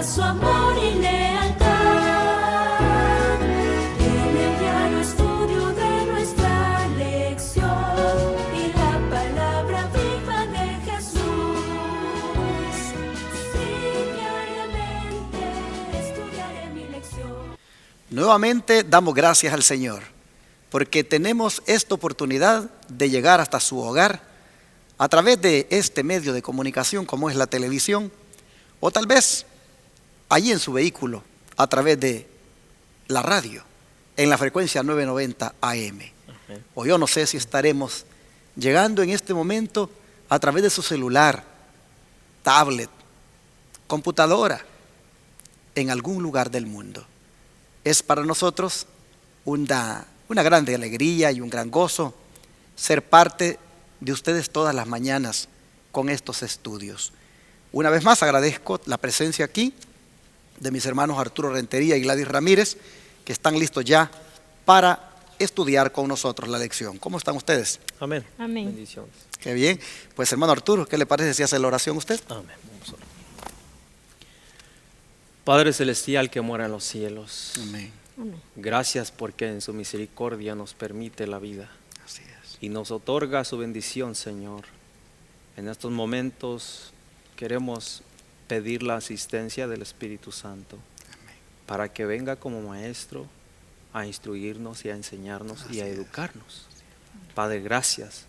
su amor y lealtad. En el diario estudio de nuestra lección y la palabra viva de Jesús. Sí, diariamente estudiaré mi lección. Nuevamente damos gracias al Señor porque tenemos esta oportunidad de llegar hasta su hogar a través de este medio de comunicación como es la televisión, o tal vez allí en su vehículo a través de la radio en la frecuencia 990 AM. O yo no sé si estaremos llegando en este momento a través de su celular, tablet, computadora, en algún lugar del mundo. Es para nosotros una grande alegría y un gran gozo ser parte de ustedes todas las mañanas con estos estudios. Una vez más agradezco la presencia aquí de mis hermanos Arturo Rentería y Gladys Ramírez, que están listos ya para estudiar con nosotros la lección. ¿Cómo están ustedes? Amén. Amén. Bendiciones. Qué bien. Pues hermano Arturo, ¿qué le parece si hace la oración usted? Amén. Vamos a orar. Padre celestial que mora en los cielos, Amén. Amén. gracias porque en su misericordia nos permite la vida Así es. y nos otorga su bendición, Señor. En estos momentos queremos pedir la asistencia del Espíritu Santo para que venga como maestro a instruirnos y a enseñarnos y a educarnos. Padre, gracias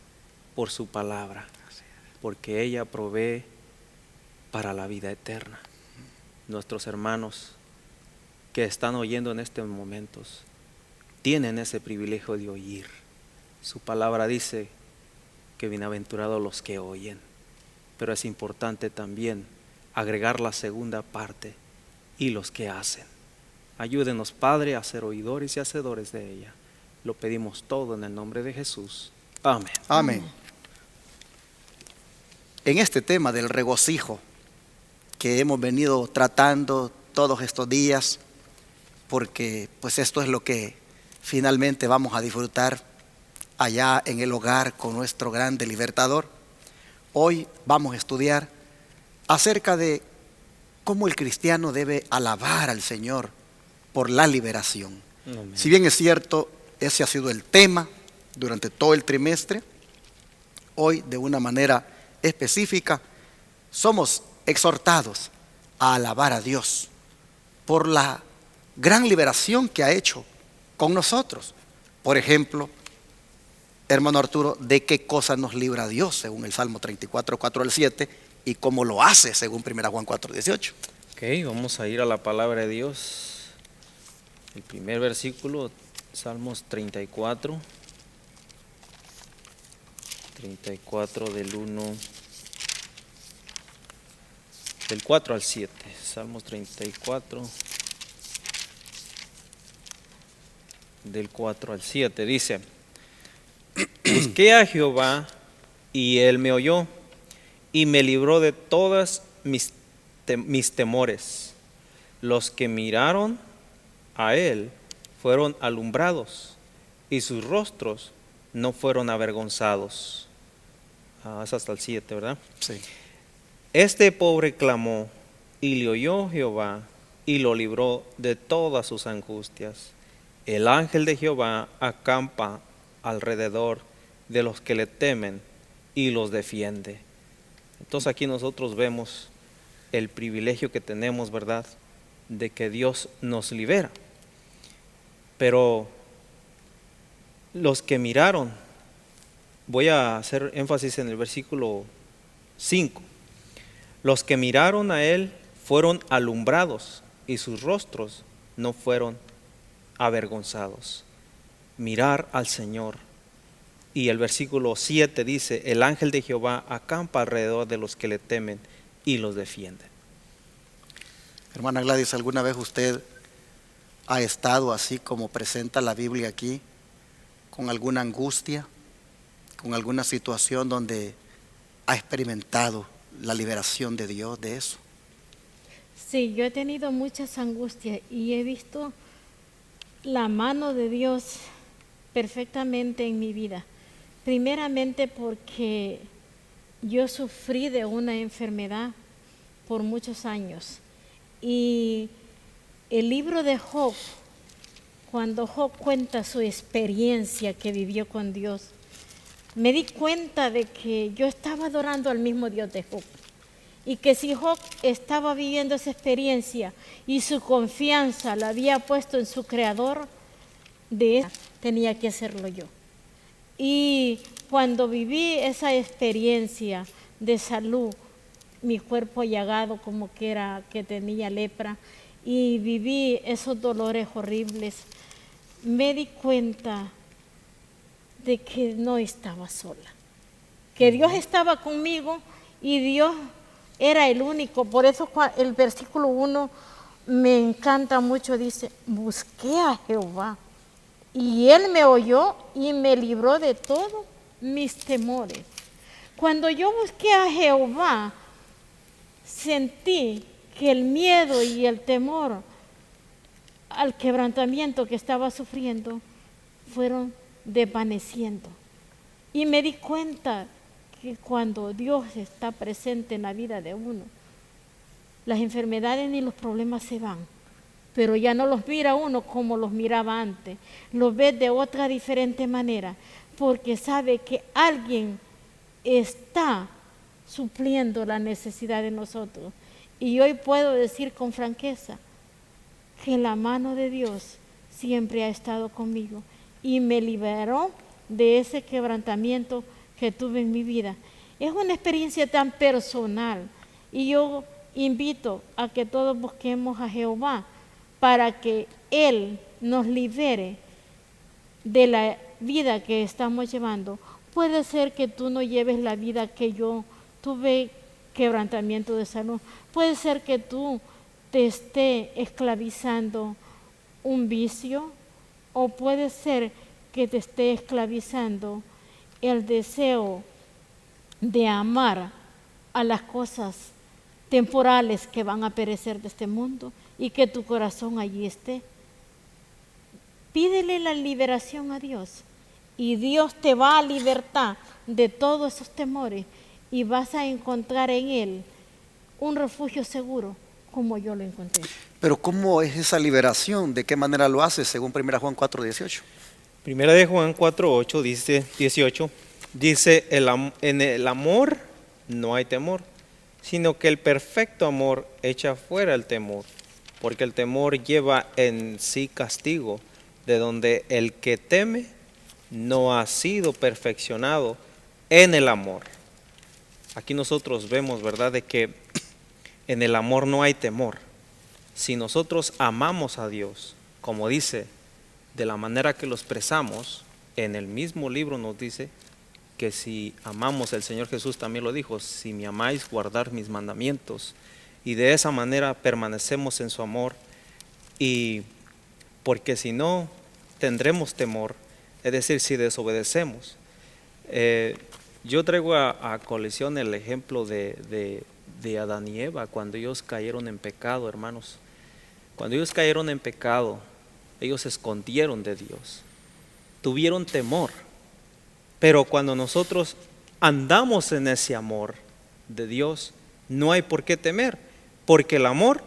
por su palabra, porque ella provee para la vida eterna. Nuestros hermanos que están oyendo en estos momentos tienen ese privilegio de oír. Su palabra dice que bienaventurados los que oyen, pero es importante también agregar la segunda parte, y los que hacen. Ayúdenos, Padre, a ser oidores y hacedores de ella. Lo pedimos todo en el nombre de Jesús. Amén. Amén. En este tema del regocijo que hemos venido tratando todos estos días, porque pues esto es lo que finalmente vamos a disfrutar allá en el hogar con nuestro grande libertador. Hoy vamos a estudiar acerca de cómo el cristiano debe alabar al Señor por la liberación. Amén. Si bien es cierto, ese ha sido el tema durante todo el trimestre, hoy de una manera específica somos exhortados a alabar a Dios por la gran liberación que ha hecho con nosotros. Por ejemplo, hermano Arturo, ¿de qué cosa nos libra Dios según el Salmo 34, 4 al 7 y cómo lo hace según 1 Juan 4, 18? Ok, vamos a ir a la palabra de Dios. El primer versículo, Salmos 34 del 4 al 7. Salmos 34 del 4 al 7 dice: Busqué a Jehová y él me oyó y me libró de todas mis temores. Los que miraron a él fueron alumbrados y sus rostros no fueron avergonzados. Es hasta el 7, ¿verdad? Sí. Este pobre clamó y le oyó Jehová y lo libró de todas sus angustias. El ángel de Jehová acampa alrededor de los que le temen y los defiende. Entonces aquí nosotros vemos el privilegio que tenemos, ¿verdad?, de que Dios nos libera. Pero los que miraron, voy a hacer énfasis en el versículo 5. Los que miraron a él fueron alumbrados y sus rostros no fueron avergonzados. Mirar al Señor. Y el versículo 7 dice: el ángel de Jehová acampa alrededor de los que le temen y los defiende. Hermana Gladys, ¿alguna vez usted ha estado así como presenta la Biblia aquí, con alguna angustia, con alguna situación donde ha experimentado la liberación de Dios de eso? Sí, yo he tenido muchas angustias y he visto la mano de Dios perfectamente en mi vida. Primeramente porque yo sufrí de una enfermedad por muchos años Y el libro de Job, cuando Job cuenta su experiencia que vivió con Dios, me di cuenta de que yo estaba adorando al mismo Dios de Job. Y que si Job estaba viviendo esa experiencia y su confianza la había puesto en su creador, de eso tenía que hacerlo yo. Y cuando viví esa experiencia de salud, mi cuerpo llagado como que tenía lepra, y viví esos dolores horribles, me di cuenta de que no estaba sola, que Dios estaba conmigo y Dios era el único. Por eso el versículo 1 me encanta mucho, dice, busqué a Jehová y Él me oyó y me libró de todos mis temores. Cuando yo busqué a Jehová, sentí que el miedo y el temor al quebrantamiento que estaba sufriendo fueron desvaneciendo. Y me di cuenta que cuando Dios está presente en la vida de uno, las enfermedades ni los problemas se van, pero ya no los mira uno como los miraba antes, los ve de otra diferente manera, porque sabe que alguien está supliendo la necesidad de nosotros. Y hoy puedo decir con franqueza que la mano de Dios siempre ha estado conmigo y me liberó de ese quebrantamiento que tuve en mi vida. Es una experiencia tan personal y yo invito a que todos busquemos a Jehová para que Él nos libere de la vida que estamos llevando. Puede ser que tú no lleves la vida que yo tuve, quebrantamiento de salud. Puede ser que tú te esté esclavizando un vicio, o puede ser que te esté esclavizando el deseo de amar a las cosas temporales que van a perecer de este mundo y que tu corazón allí esté. Pídele la liberación a Dios y Dios te va a libertar de todos esos temores y vas a encontrar en Él un refugio seguro como yo lo encontré. Pero ¿cómo es esa liberación? ¿De qué manera lo hace según 1 Juan 4:18? Primera de Juan 4:8 dice, 18, dice, en el amor no hay temor, sino que el perfecto amor echa fuera el temor, porque el temor lleva en sí castigo, de donde el que teme no ha sido perfeccionado en el amor. Aquí nosotros vemos, ¿verdad?, de que en el amor no hay temor. Si nosotros amamos a Dios, como dice, de la manera que lo expresamos, en el mismo libro nos dice que si amamos, el Señor Jesús también lo dijo, si me amáis, guardar mis mandamientos. Y de esa manera permanecemos en su amor, y porque si no, tendremos temor, es decir, si desobedecemos. Yo traigo a colisión el ejemplo de Adán y Eva, cuando ellos cayeron en pecado, hermanos. Cuando ellos cayeron en pecado, ellos se escondieron de Dios, tuvieron temor. Pero cuando nosotros andamos en ese amor de Dios, no hay por qué temer, porque el amor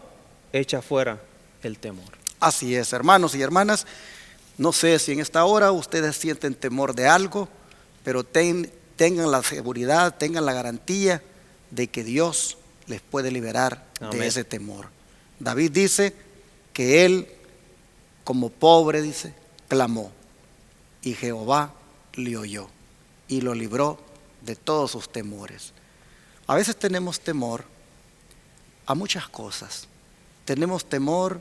echa fuera el temor. Así es, hermanos y hermanas. No sé si en esta hora ustedes sienten temor de algo, pero tengan la seguridad, tengan la garantía de que Dios les puede liberar Amén. de ese temor. David dice que él, como pobre, dice, clamó, y Jehová le oyó y lo libró de todos sus temores. A veces tenemos temor a muchas cosas. Tenemos temor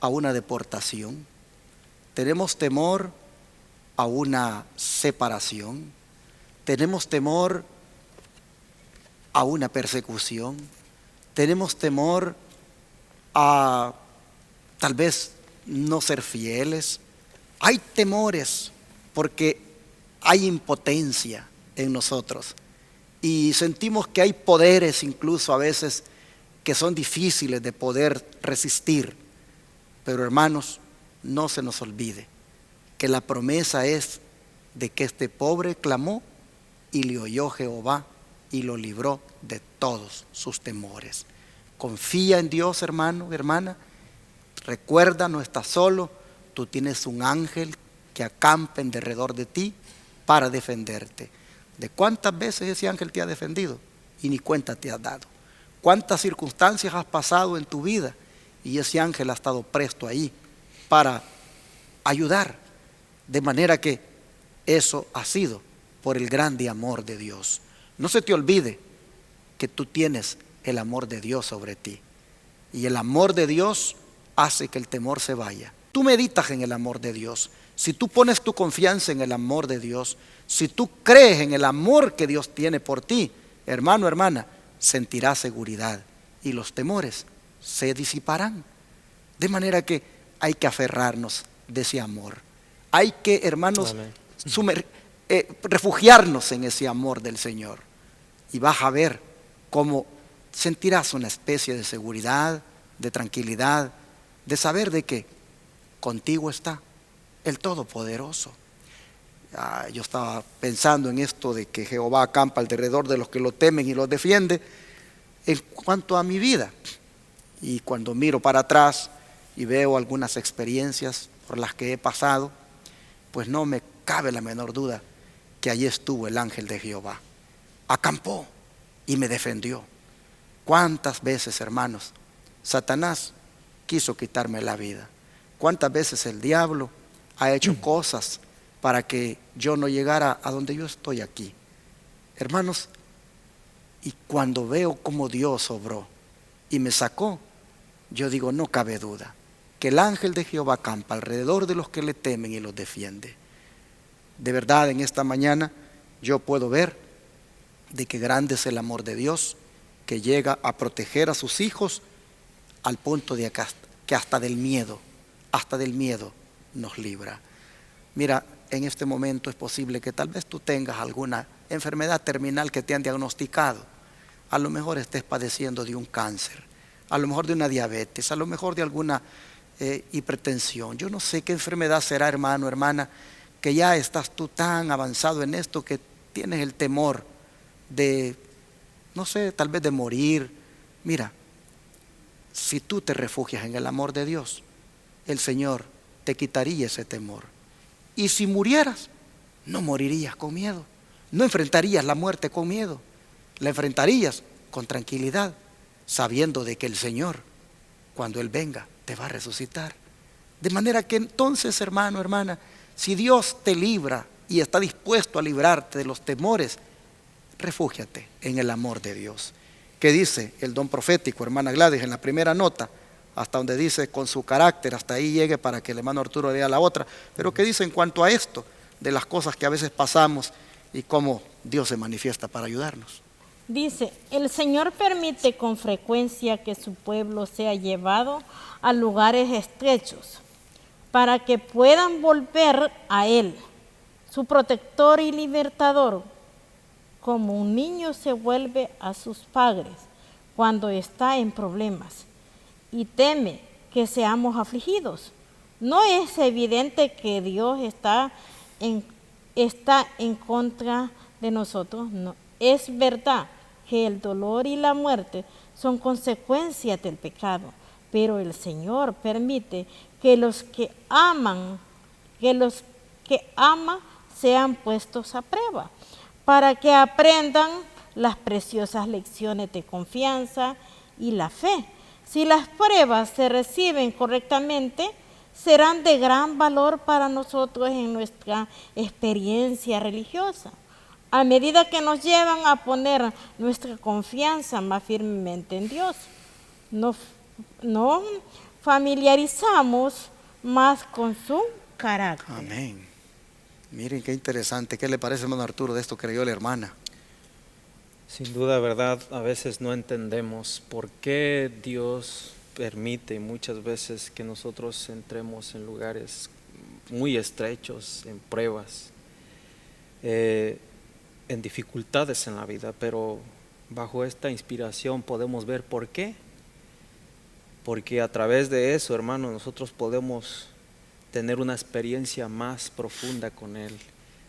a una deportación, tenemos temor a una separación, tenemos temor a una persecución, tenemos temor a tal vez no ser fieles. Hay temores porque hay impotencia en nosotros y sentimos que hay poderes incluso a veces que son difíciles de poder resistir. Pero hermanos, no se nos olvide que la promesa es de que este pobre clamó y le oyó Jehová y lo libró de todos sus temores. Confía en Dios, hermano, hermana. Recuerda, no estás solo. Tú tienes un ángel que acampa en derredor de ti para defenderte. ¿De cuántas veces ese ángel te ha defendido? Y ni cuenta te has dado. ¿Cuántas circunstancias has pasado en tu vida? Y ese ángel ha estado presto ahí para ayudar. De manera que eso ha sido por el grande amor de Dios. No se te olvide que tú tienes el amor de Dios sobre ti. Y el amor de Dios hace que el temor se vaya. Tú meditas en el amor de Dios. Si tú pones tu confianza en el amor de Dios, si tú crees en el amor que Dios tiene por ti, hermano, hermana, sentirás seguridad y los temores se disiparán. De manera que hay que aferrarnos de ese amor. Hay que, hermanos, refugiarnos en ese amor del Señor. Y vas a ver cómo sentirás una especie de seguridad, de tranquilidad, de saber de que contigo está el Todopoderoso. Yo estaba pensando en esto de que Jehová acampa alrededor de los que lo temen y los defiende en cuanto a mi vida. Y cuando miro para atrás y veo algunas experiencias por las que he pasado, pues no me cabe la menor duda que allí estuvo el ángel de Jehová. Acampó y me defendió. ¿Cuántas veces, hermanos, Satanás quiso quitarme la vida? ¿Cuántas veces el diablo ha hecho cosas para que yo no llegara a donde yo estoy aquí? Hermanos, y cuando veo cómo Dios obró y me sacó, yo digo, no cabe duda que el ángel de Jehová acampa alrededor de los que le temen y los defiende. De verdad, en esta mañana yo puedo ver de que grande es el amor de Dios, que llega a proteger a sus hijos al punto de que hasta del miedo nos libra. Mira, en este momento es posible que tal vez tú tengas alguna enfermedad terminal que te han diagnosticado. A lo mejor estés padeciendo de un cáncer, a lo mejor de una diabetes, a lo mejor de alguna hipertensión. Yo no sé qué enfermedad será, hermano, hermana, que ya estás tú tan avanzado en esto que tienes el temor de, no sé, tal vez de morir. Mira, si tú te refugias en el amor de Dios, el Señor te quitaría ese temor. Y si murieras, no morirías con miedo, no enfrentarías la muerte con miedo, la enfrentarías con tranquilidad, sabiendo de que el Señor, cuando Él venga, te va a resucitar. De manera que entonces, hermano, hermana, si Dios te libra y está dispuesto a librarte de los temores, refúgiate en el amor de Dios. ¿Qué dice el don profético, hermana Gladys, en la primera nota? Hasta donde dice con su carácter, hasta ahí llegue para que el hermano Arturo lea la otra. Pero ¿qué dice en cuanto a esto? De las cosas que a veces pasamos y cómo Dios se manifiesta para ayudarnos. Dice, el Señor permite con frecuencia que su pueblo sea llevado a lugares estrechos para que puedan volver a Él, su protector y libertador, como un niño se vuelve a sus padres cuando está en problemas y teme que seamos afligidos. ¿No es evidente que Dios está en contra de nosotros? No. Es verdad que el dolor y la muerte son consecuencias del pecado, pero el Señor permite que los que ama sean puestos a prueba, para que aprendan las preciosas lecciones de confianza y la fe. Si las pruebas se reciben correctamente, serán de gran valor para nosotros en nuestra experiencia religiosa, a medida que nos llevan a poner nuestra confianza más firmemente en Dios. Nos familiarizamos más con su carácter. Amén. Miren qué interesante. ¿Qué le parece, hermano Arturo, de esto que leyó la hermana? Sin duda, verdad, a veces no entendemos por qué Dios permite muchas veces que nosotros entremos en lugares muy estrechos, en pruebas, en dificultades en la vida, pero bajo esta inspiración podemos ver por qué. Porque a través de eso, hermano, nosotros podemos tener una experiencia más profunda con Él,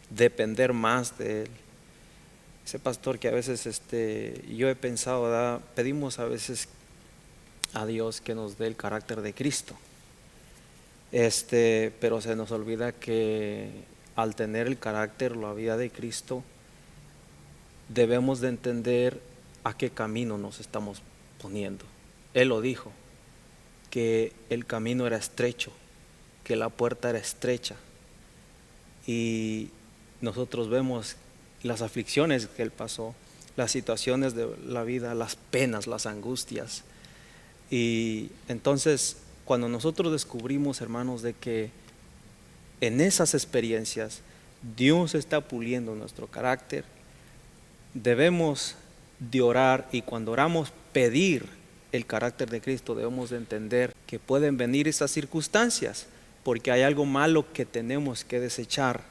depender más de Él. Ese pastor que a veces yo he pensado, ¿verdad? Pedimos a veces a Dios que nos dé el carácter de Cristo. Pero se nos olvida que al tener el carácter, la vida de Cristo, debemos de entender a qué camino nos estamos poniendo. Él lo dijo, que el camino era estrecho, que la puerta era estrecha. Y nosotros vemos las aflicciones que Él pasó, las situaciones de la vida, las penas, las angustias. Y entonces, cuando nosotros descubrimos, hermanos, de que en esas experiencias Dios está puliendo nuestro carácter, debemos de orar, y cuando oramos pedir el carácter de Cristo, debemos de entender que pueden venir esas circunstancias porque hay algo malo que tenemos que desechar,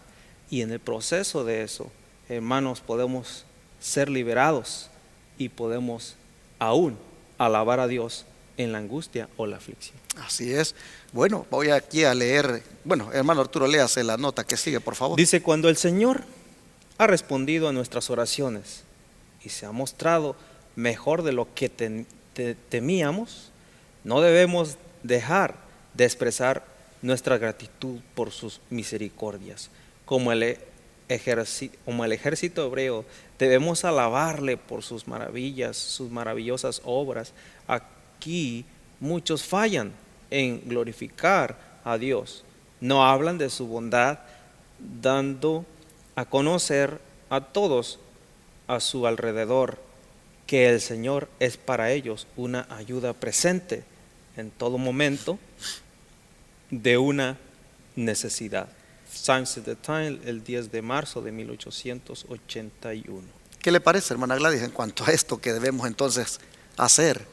y en el proceso de eso, hermanos, podemos ser liberados y podemos aún alabar a Dios en la angustia o la aflicción. Así es. Bueno, voy aquí a leer. Bueno, hermano Arturo, léase la nota que sigue, por favor. Dice: cuando el Señor ha respondido a nuestras oraciones y se ha mostrado mejor de lo que temíamos, no debemos dejar de expresar nuestra gratitud por sus misericordias. Como el ejército hebreo, debemos alabarle por sus maravillas, sus maravillosas obras. Aquí muchos fallan en glorificar a Dios. No hablan de su bondad, dando a conocer a todos a su alrededor que el Señor es para ellos una ayuda presente en todo momento de una necesidad. Times of the Time, el 10 de marzo de 1881. ¿Qué le parece, hermana Gladys, en cuanto a esto que debemos entonces hacer?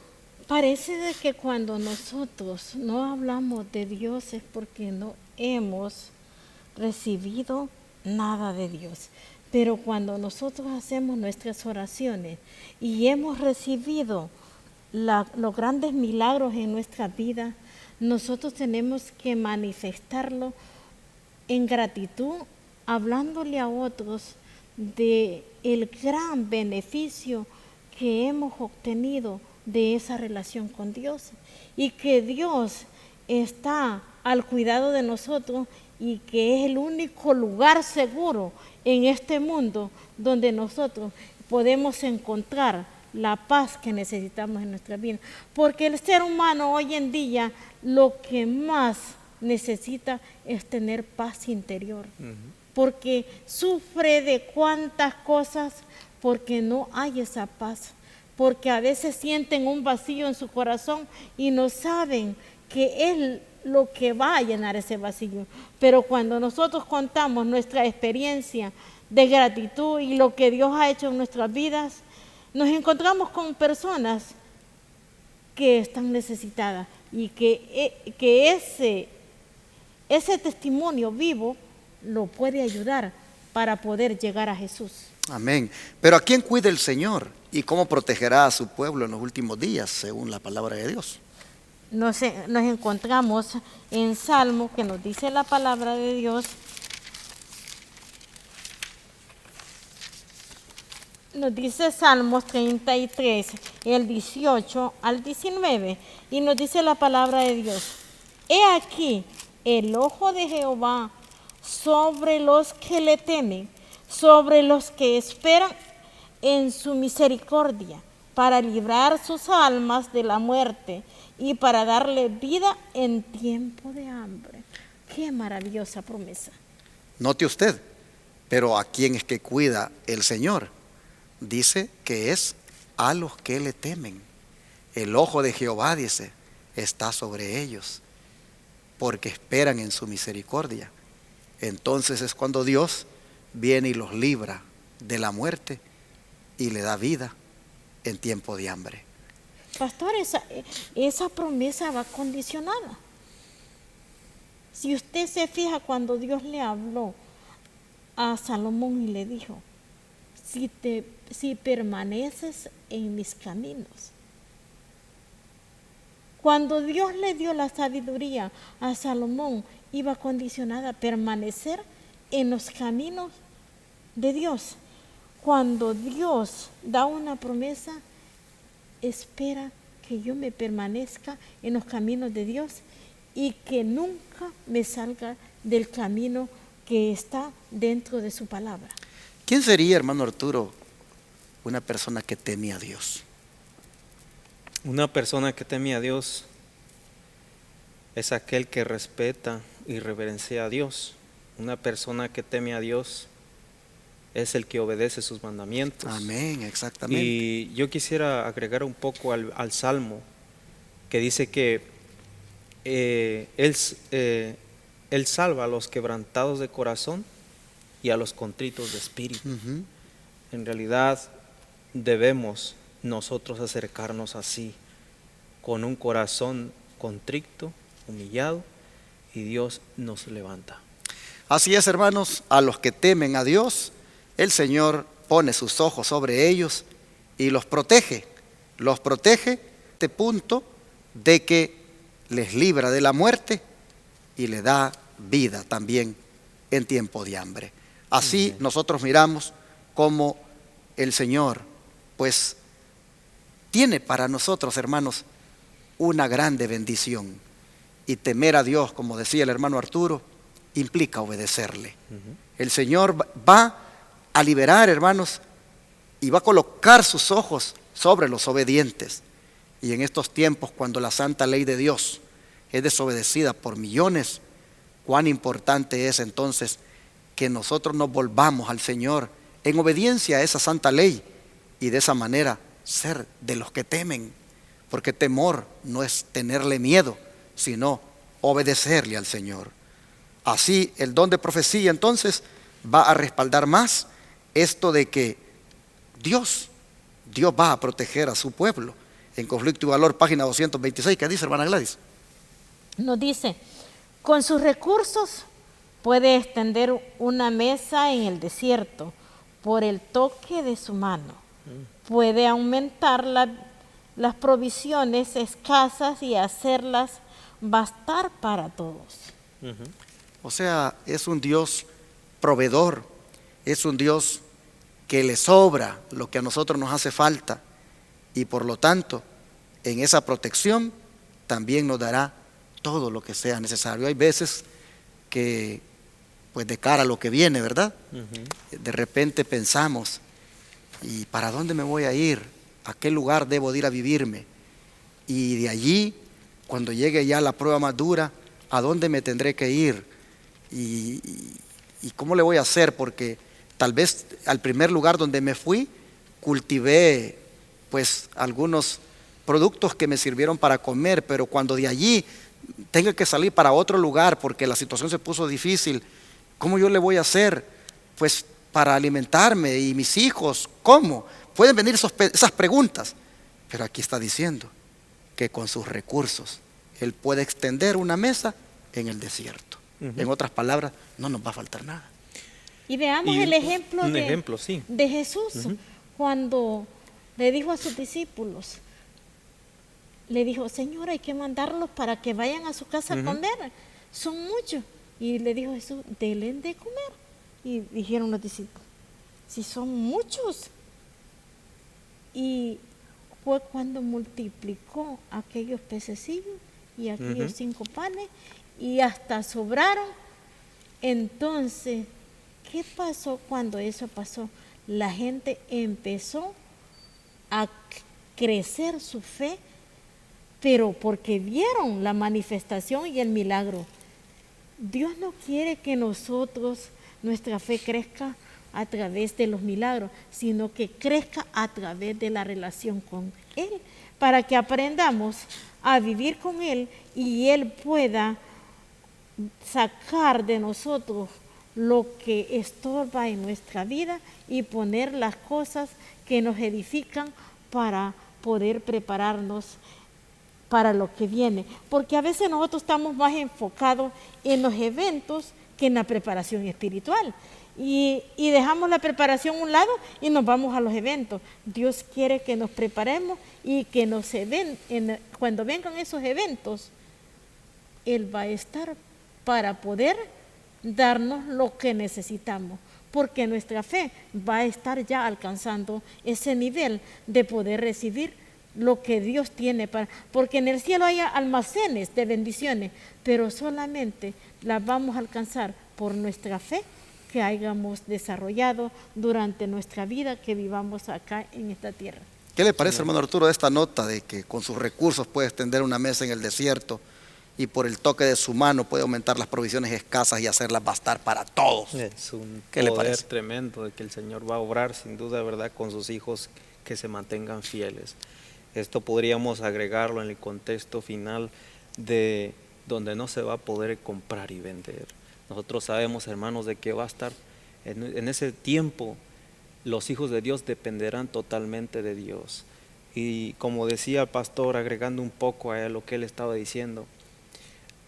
Parece de que cuando nosotros no hablamos de Dios es porque no hemos recibido nada de Dios. Pero cuando nosotros hacemos nuestras oraciones y hemos recibido los grandes milagros en nuestra vida, nosotros tenemos que manifestarlo en gratitud, hablándole a otros de el gran beneficio que hemos obtenido de esa relación con Dios, y que Dios está al cuidado de nosotros, y que es el único lugar seguro en este mundo donde nosotros podemos encontrar la paz que necesitamos en nuestra vida. Porque el ser humano hoy en día lo que más necesita es tener paz interior. Porque sufre de cuantas cosas porque no hay esa paz. Porque a veces sienten un vacío en su corazón y no saben que es lo que va a llenar ese vacío. Pero cuando nosotros contamos nuestra experiencia de gratitud y lo que Dios ha hecho en nuestras vidas, nos encontramos con personas que están necesitadas, y que ese testimonio vivo lo puede ayudar para poder llegar a Jesús. Amén. Pero ¿a quién cuida el Señor y cómo protegerá a su pueblo en los últimos días, según la palabra de Dios? Nos encontramos en Salmo, que nos dice la palabra de Dios. Nos dice Salmos 33, el 18 al 19, y nos dice la palabra de Dios: he aquí el ojo de Jehová sobre los que le temen, sobre los que esperan en su misericordia, para librar sus almas de la muerte y para darle vida en tiempo de hambre. Qué maravillosa promesa. Note usted, pero ¿a quién es que cuida el Señor? Dice que es a los que le temen. El ojo de Jehová, dice, está sobre ellos, porque esperan en su misericordia. Entonces es cuando Dios viene y los libra de la muerte y le da vida en tiempo de hambre. Pastor, esa promesa va condicionada. Si usted se fija, cuando Dios le habló a Salomón y le dijo: si permaneces en mis caminos. Cuando Dios le dio la sabiduría a Salomón, iba condicionada a permanecer en los caminos de Dios. Cuando Dios da una promesa, espera que yo me permanezca en los caminos de Dios y que nunca me salga del camino que está dentro de su palabra. ¿Quién sería, hermano Arturo, una persona que teme a Dios? Una persona que teme a Dios es aquel que respeta y reverencia a Dios. Una persona que teme a Dios es el que obedece sus mandamientos. Amén, exactamente. Y yo quisiera agregar un poco al Salmo, que dice que Él salva a los quebrantados de corazón y a los contritos de espíritu. Ujú. En realidad debemos nosotros acercarnos así, con un corazón contrito, humillado, y Dios nos levanta. Así es, hermanos, a los que temen a Dios, el Señor pone sus ojos sobre ellos y los protege. Los protege a este punto de que les libra de la muerte y le da vida también en tiempo de hambre. Así nosotros miramos cómo el Señor, pues, tiene para nosotros, hermanos, una grande bendición. Y temer a Dios, como decía el hermano Arturo, implica obedecerle. El Señor va a liberar, hermanos, y va a colocar sus ojos sobre los obedientes. Y en estos tiempos, cuando la santa ley de Dios es desobedecida por millones, cuán importante es entonces que nosotros nos volvamos al Señor en obediencia a esa santa ley y de esa manera ser de los que temen, porque temor no es tenerle miedo, sino obedecerle al Señor. Así el don de profecía entonces va a respaldar más esto de que Dios va a proteger a su pueblo. En Conflicto y Valor, página 226, ¿qué dice, hermana Gladys? Nos dice, con sus recursos puede extender una mesa en el desierto por el toque de su mano. Puede aumentar las provisiones escasas y hacerlas bastar para todos. O sea, es un Dios proveedor, es un Dios que le sobra lo que a nosotros nos hace falta y por lo tanto en esa protección también nos dará todo lo que sea necesario. Hay veces que, pues de cara a lo que viene, ¿verdad? De repente pensamos, ¿y para dónde me voy a ir? ¿A qué lugar debo de ir a vivirme? Y de allí, cuando llegue ya la prueba más dura, ¿a dónde me tendré que ir? ¿Y cómo le voy a hacer? Porque tal vez al primer lugar donde me fui, cultivé pues algunos productos que me sirvieron para comer, pero cuando de allí tenga que salir para otro lugar porque la situación se puso difícil, ¿cómo yo le voy a hacer? Pues para alimentarme y mis hijos, ¿cómo? Pueden venir esas preguntas, pero aquí está diciendo que con sus recursos Él puede extender una mesa en el desierto. En otras palabras, no nos va a faltar nada. Y veamos el ejemplo, sí, de Jesús, cuando le dijo a sus discípulos, le dijo, Señor, hay que mandarlos para que vayan a su casa a comer, son muchos. Y le dijo Jesús, denle de comer. Y dijeron los discípulos, si son muchos. Y fue cuando multiplicó aquellos pececillos y aquellos 5 panes y hasta sobraron. Entonces, ¿qué pasó cuando eso pasó? La gente empezó a crecer su fe, pero porque vieron la manifestación y el milagro. Dios no quiere que nuestra fe crezca a través de los milagros, sino que crezca a través de la relación con Él, para que aprendamos a vivir con Él y Él pueda sacar de nosotros lo que estorba en nuestra vida y poner las cosas que nos edifican para poder prepararnos para lo que viene. Porque a veces nosotros estamos más enfocados en los eventos que en la preparación espiritual. Y dejamos la preparación a un lado y nos vamos a los eventos. Dios quiere que nos preparemos y que cuando vengan esos eventos, Él va a estar para poder darnos lo que necesitamos, porque nuestra fe va a estar ya alcanzando ese nivel de poder recibir lo que Dios tiene para, porque en el cielo hay almacenes de bendiciones, pero solamente las vamos a alcanzar por nuestra fe que hayamos desarrollado durante nuestra vida que vivamos acá en esta tierra. ¿Qué le parece, hermano Arturo, esta nota de que con sus recursos puede extender una mesa en el desierto y por el toque de su mano puede aumentar las provisiones escasas y hacerlas bastar para todos? Es un ¿Qué le poder parece? tremendo de que el Señor va a obrar sin duda, ¿verdad?, con sus hijos que se mantengan fieles. Esto podríamos agregarlo en el contexto final de donde no se va a poder comprar y vender. Nosotros sabemos, hermanos, de que va a estar en ese tiempo los hijos de Dios dependerán totalmente de Dios. Y como decía el pastor, agregando un poco a lo que él estaba diciendo,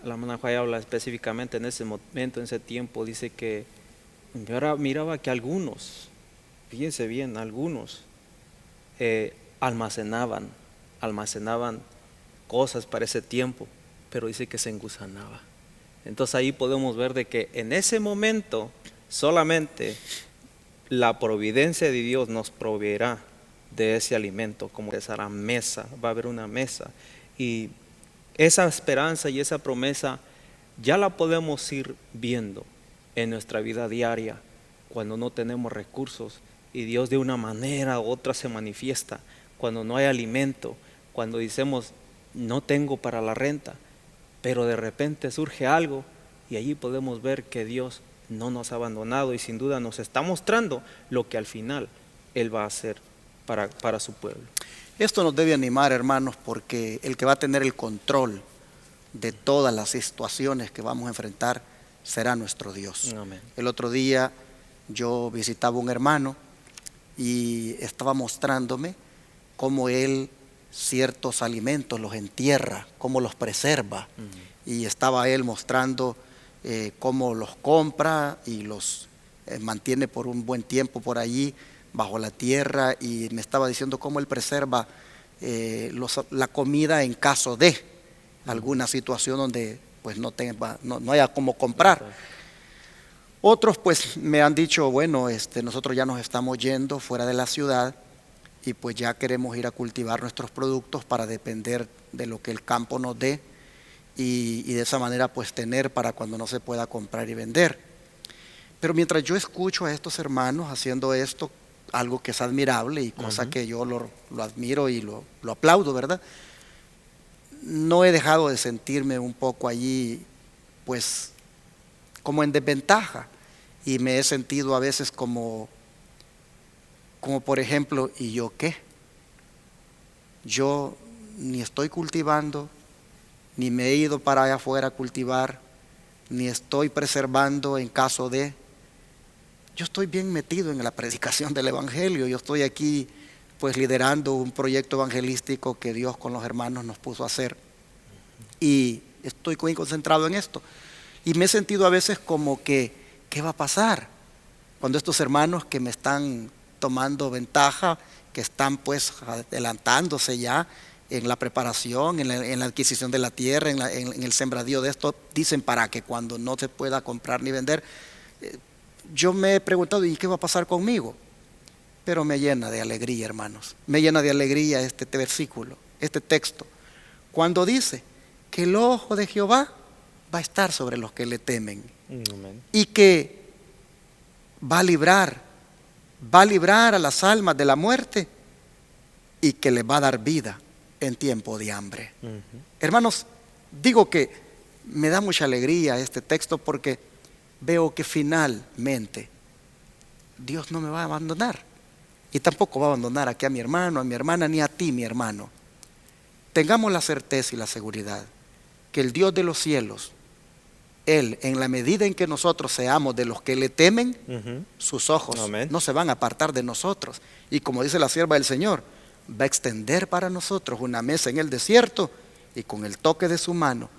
la hermana Juay habla específicamente en ese momento, en ese tiempo, dice que yo ahora miraba que algunos, fíjense bien, algunos almacenaban cosas para ese tiempo, pero dice que se engusanaba. Entonces ahí podemos ver de que en ese momento solamente la providencia de Dios nos proveerá de ese alimento, como esa mesa, va a haber una mesa. Y esa esperanza y esa promesa ya la podemos ir viendo en nuestra vida diaria cuando no tenemos recursos y Dios de una manera u otra se manifiesta, cuando no hay alimento, cuando decimos no tengo para la renta, pero de repente surge algo y allí podemos ver que Dios no nos ha abandonado y sin duda nos está mostrando lo que al final Él va a hacer para su pueblo. Esto nos debe animar, hermanos, porque el que va a tener el control de todas las situaciones que vamos a enfrentar será nuestro Dios. Amén. El otro día yo visitaba un hermano y estaba mostrándome cómo él ciertos alimentos los entierra, cómo los preserva. Y estaba él mostrando cómo los compra y los mantiene por un buen tiempo por allí bajo la tierra, y me estaba diciendo cómo él preserva la comida en caso de alguna situación donde pues no haya cómo comprar. Otros pues me han dicho, bueno, nosotros ya nos estamos yendo fuera de la ciudad y pues ya queremos ir a cultivar nuestros productos para depender de lo que el campo nos dé y de esa manera pues tener para cuando no se pueda comprar y vender. Pero mientras yo escucho a estos hermanos haciendo esto, algo que es admirable y cosa que yo lo admiro y lo aplaudo, ¿verdad? No he dejado de sentirme un poco allí pues como en desventaja, y me he sentido a veces como por ejemplo, ¿y yo qué? Yo ni estoy cultivando, ni me he ido para allá afuera a cultivar, ni estoy preservando en caso de. Yo estoy bien metido en la predicación del Evangelio. Yo estoy aquí pues liderando un proyecto evangelístico que Dios con los hermanos nos puso a hacer, y estoy muy concentrado en esto. Y me he sentido a veces como que, ¿qué va a pasar? Cuando estos hermanos que me están tomando ventaja, que están pues adelantándose ya en la preparación, en la adquisición de la tierra, en el sembradío de esto, dicen para que cuando no se pueda comprar ni vender. Yo me he preguntado, ¿y qué va a pasar conmigo? Pero me llena de alegría, hermanos. Me llena de alegría este versículo, este texto, cuando dice que el ojo de Jehová va a estar sobre los que le temen. Amén. Y que va a librar a las almas de la muerte y que les va a dar vida en tiempo de hambre. Hermanos, digo que me da mucha alegría este texto porque veo que finalmente Dios no me va a abandonar y tampoco va a abandonar aquí a mi hermano, a mi hermana, ni a ti, mi hermano. Tengamos la certeza y la seguridad que el Dios de los cielos, Él, en la medida en que nosotros seamos de los que le temen, sus ojos Amén. no se van a apartar de nosotros. Y como dice la sierva del Señor, va a extender para nosotros una mesa en el desierto, y con el toque de su mano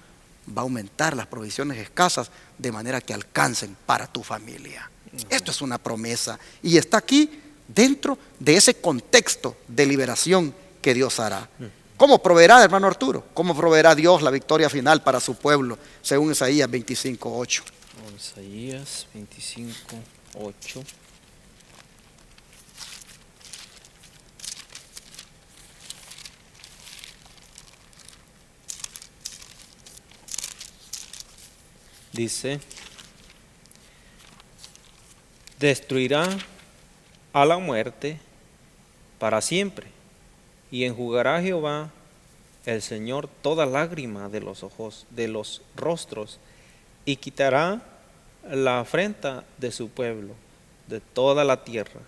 va a aumentar las provisiones escasas de manera que alcancen para tu familia. Esto es una promesa y está aquí dentro de ese contexto de liberación que Dios hará. ¿Cómo proveerá, hermano Arturo? ¿Cómo proveerá Dios la victoria final para su pueblo? Según Isaías 25:8. Isaías 25:8. Dice, destruirá a la muerte para siempre, y enjugará Jehová el Señor toda lágrima de los ojos, de los rostros, y quitará la afrenta de su pueblo, de toda la tierra,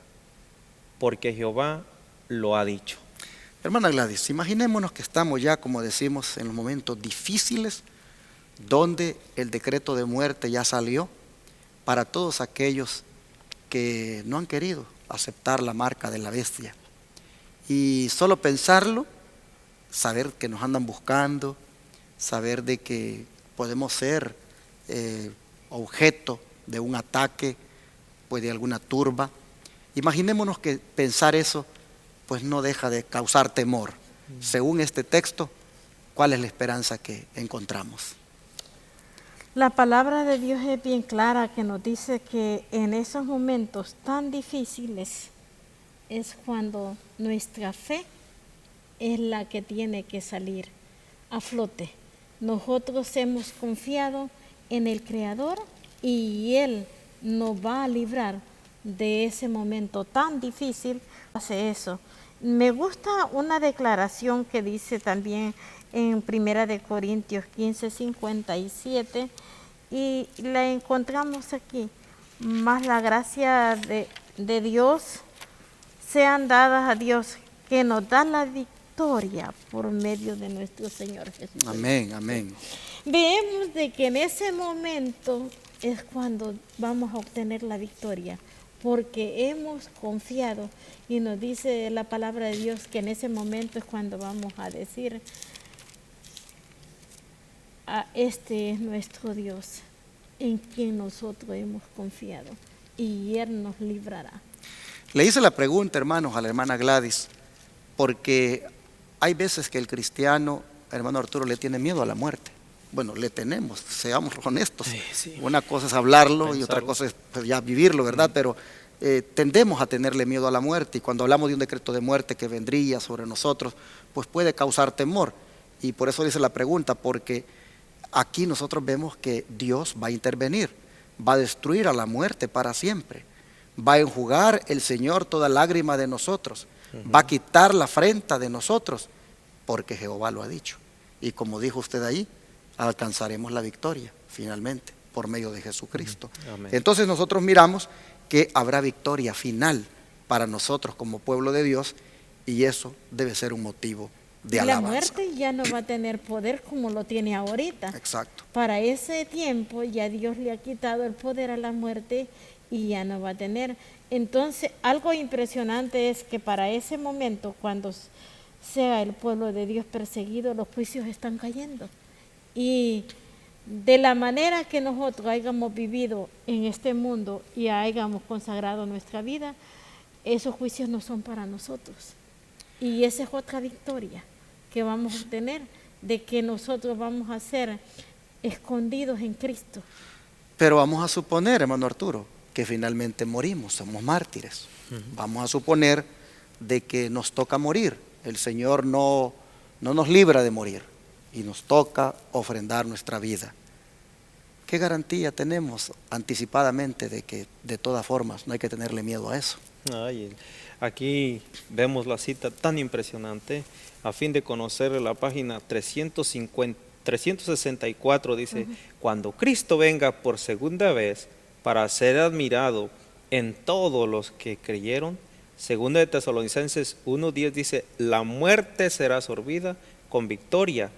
porque Jehová lo ha dicho. Hermana Gladys, imaginémonos que estamos ya, como decimos, en los momentos difíciles, donde el decreto de muerte ya salió para todos aquellos que no han querido aceptar la marca de la bestia. Y solo pensarlo, saber que nos andan buscando, saber de que podemos ser objeto de un ataque, pues de alguna turba. Imaginémonos que pensar eso pues no deja de causar temor. Según este texto, ¿cuál es la esperanza que encontramos? La palabra de Dios es bien clara, que nos dice que en esos momentos tan difíciles es cuando nuestra fe es la que tiene que salir a flote. Nosotros hemos confiado en el Creador y Él nos va a librar de ese momento tan difícil. Hace eso. Me gusta una declaración que dice también en 1 Corintios 15:57, y la encontramos aquí. Más la gracia de Dios sean dadas a Dios, que nos da la victoria por medio de nuestro Señor Jesús. Amén, amén. Vemos de que en ese momento es cuando vamos a obtener la victoria, porque hemos confiado, y nos dice la palabra de Dios que en ese momento es cuando vamos a decir, este es nuestro Dios, en quien nosotros hemos confiado, y Él nos librará. Le hice la pregunta, hermanos, a la hermana Gladys, porque hay veces que el cristiano, hermano Arturo, le tiene miedo a la muerte. Bueno, le tenemos, seamos honestos. Sí. Una cosa es hablarlo y Pensarlo. otra cosa es pues, ya vivirlo, ¿verdad? Pero tendemos a tenerle miedo a la muerte, y cuando hablamos de un decreto de muerte que vendría sobre nosotros, pues puede causar temor. Y por eso le hice la pregunta, porque aquí nosotros vemos que Dios va a intervenir, va a destruir a la muerte para siempre, va a enjugar el Señor toda lágrima de nosotros, va a quitar la afrenta de nosotros, porque Jehová lo ha dicho. Y como dijo usted ahí, alcanzaremos la victoria finalmente por medio de Jesucristo. Amén. Entonces nosotros miramos que habrá victoria final para nosotros como pueblo de Dios, y eso debe ser un motivo de La alabanza. muerte ya no va a tener poder como lo tiene ahorita. Exacto. Para ese tiempo ya Dios le ha quitado el poder a la muerte y ya no va a tener. Entonces, algo impresionante es que para ese momento, cuando sea el pueblo de Dios perseguido, los juicios están cayendo. Y de la manera que nosotros hayamos vivido en este mundo y hayamos consagrado nuestra vida, esos juicios no son para nosotros. Y esa es otra victoria que vamos a obtener, de que nosotros vamos a ser escondidos en Cristo. Pero vamos a suponer, hermano Arturo, que finalmente morimos, somos mártires. Vamos a suponer de que nos toca morir. El Señor no nos libra de morir y nos toca ofrendar nuestra vida. ¿Qué garantía tenemos anticipadamente de que de todas formas no hay que tenerle miedo a eso? Ay, aquí vemos la cita tan impresionante. A fin de conocer la página 364 dice, cuando Cristo venga por segunda vez para ser admirado en todos los que creyeron. Segunda de Tesalonicenses 1:10 dice, la muerte será absorbida con victoria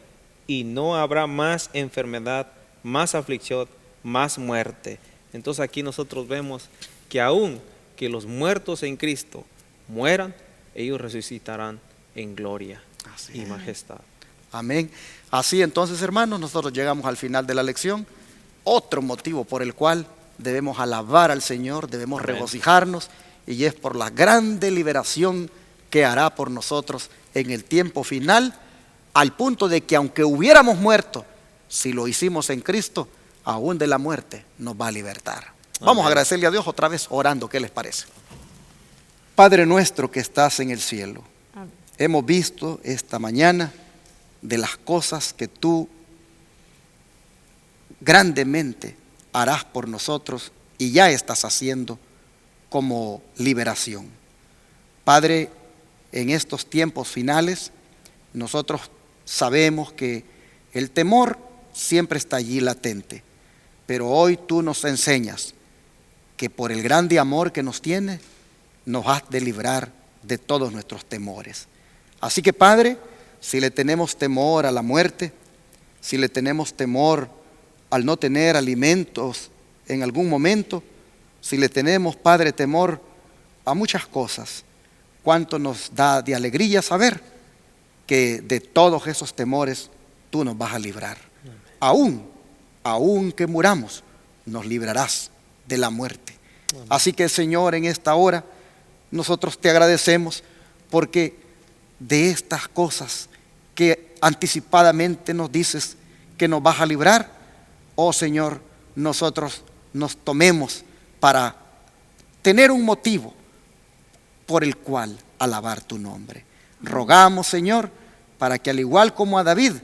y no habrá más enfermedad, más aflicción, más muerte. Entonces aquí nosotros vemos que aún que los muertos en Cristo mueran, ellos resucitarán en gloria Así y es. majestad. Amén. Así entonces, hermanos, nosotros llegamos al final de la lección. Otro motivo por el cual debemos alabar al Señor, debemos Amén. regocijarnos, y es por la grande liberación que hará por nosotros en el tiempo final, al punto de que aunque hubiéramos muerto, si lo hicimos en Cristo, aún de la muerte nos va a libertar. Vamos a Amén. agradecerle a Dios otra vez orando. ¿Qué les parece? Padre nuestro que estás en el cielo, Amén. hemos visto esta mañana de las cosas que tú grandemente harás por nosotros y ya estás haciendo como liberación. Padre, en estos tiempos finales, nosotros sabemos que el temor siempre está allí latente, pero hoy tú nos enseñas que por el grande amor que nos tienes, nos has de librar de todos nuestros temores. Así que, Padre, si le tenemos temor a la muerte, si le tenemos temor al no tener alimentos en algún momento, si le tenemos, Padre, temor a muchas cosas, cuánto nos da de alegría saber que de todos esos temores tú nos vas a librar. Aún que muramos, nos librarás de la muerte. Así que, Señor, en esta hora nosotros te agradecemos porque de estas cosas que anticipadamente nos dices que nos vas a librar, oh Señor, nosotros nos tomemos para tener un motivo por el cual alabar tu nombre. Rogamos, Señor, para que al igual como a David,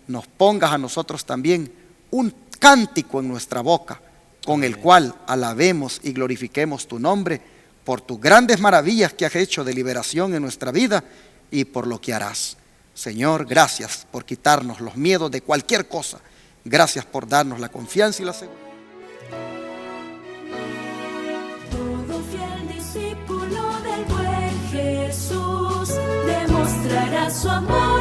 nos pongas a nosotros también un cántico en nuestra boca, con el cual alabemos y glorifiquemos tu nombre por tus grandes maravillas que has hecho de liberación en nuestra vida y por lo que harás. Señor, gracias por quitarnos los miedos de cualquier cosa. Gracias por darnos la confianza y la seguridad. Todo fiel discípulo del buen Jesús demostrará su amor.